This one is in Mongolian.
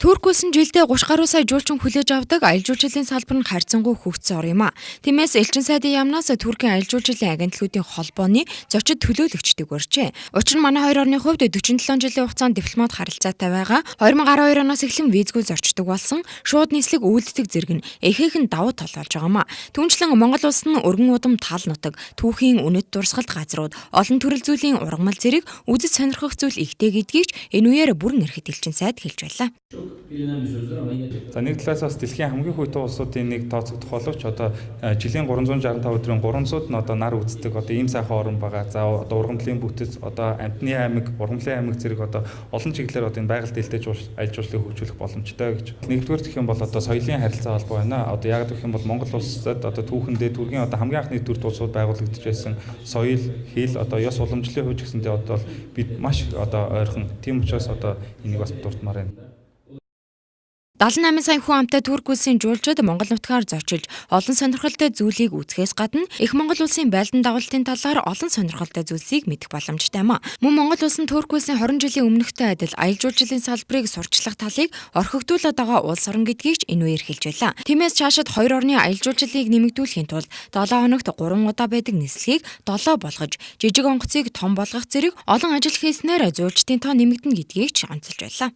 Турк улс нь жилдээ 30 гаруй сая жуулчин хүлээж авдаг аялал жуулчлалын салбар нь харьцангуй хөгжсөн ор юм а. Тиймээс элчин сайдын яамнаас Туркийн аялал жуулчлалын агентлагуудын холбооны зочид төлөөлөгчдөг урьжээ. Учир нь манай хоёр орны хувьд 47 жилийн хугацаанд дипломат харилцаатай байгаа. 2012 оноос эхлэн визгүй зорчдог болсон шууд нийслэг үйлддэг зэрэг нь эхээхэн давуу тал болж байгаа юм а. Түүнчлэн Монгол улс нь өргөн удам тал нутаг, түүхийн үнэт дурсгалт газрууд, олон төрөл зүйлийн ургамал зэрэг үзэж сонирхох зүйл ихтэй гэдгийг энэ үеэр бүрэн эрхэд элчин сайд хэлж байлаа. За нэг талаас бас дэлхийн хамгийн хүйтэн улсуудын нэг тооцогдох боловч одоо жилийн 365 өдрийн 300-д нь одоо нар үздэг одоо ийм сайхан орн байгаа. За одоо ургамлын бүтэц одоо амтны аймаг, ургамлын аймаг зэрэг одоо олон чиглэлээр одоо энэ байгальд дэлтэж аялал жуулчлалыг хөгжүүлэх боломжтой гэж. Нэгдүгээр гэх юм бол одоо соёлын харилцаа холбоо байна. Одоо яг гэх юм бол Монгол улсад одоо түүхэндээ Түргийн одоо хамгийн анхны төр улсууд байгуулагдаж байсан соёл, хэл одоо ёс уламжлалын хувьд гэсэндээ одоо бид маш одоо ойрхон. Тийм учраас одоо энийг бас дурдмаар байна. 78 сая хүн амтай Турк улсын жуулчид Монгол нутгаар зочилж олон сонирхолтой зүйлийг үзэхээс гадна их Монгол улсын байлдан дагуултын талаар олон сонирхолтой зүйлсийг мэдэх боломжтой юм а. Мөн Монгол улс нь Турк улсын 20 жилийн өмнөхтэй адил аялал жуулчлалын салбарыг сурчлах талыг орхигдуулаад байгаа улс орн гэдгийг ч энэ үеэр хэлж байлаа. Тиймээс цаашид хоёр орны аялал жуулчлалыг нэмэгдүүлэхийн тулд 7 хоногт 3 удаа байдаг нислэгийг 7 болгож, жижиг онгоцыг том болгох зэрэг олон ажил хийснээр жуулчдын тоо нэмэгдэнэ гэдгийг ч онцолж байлаа.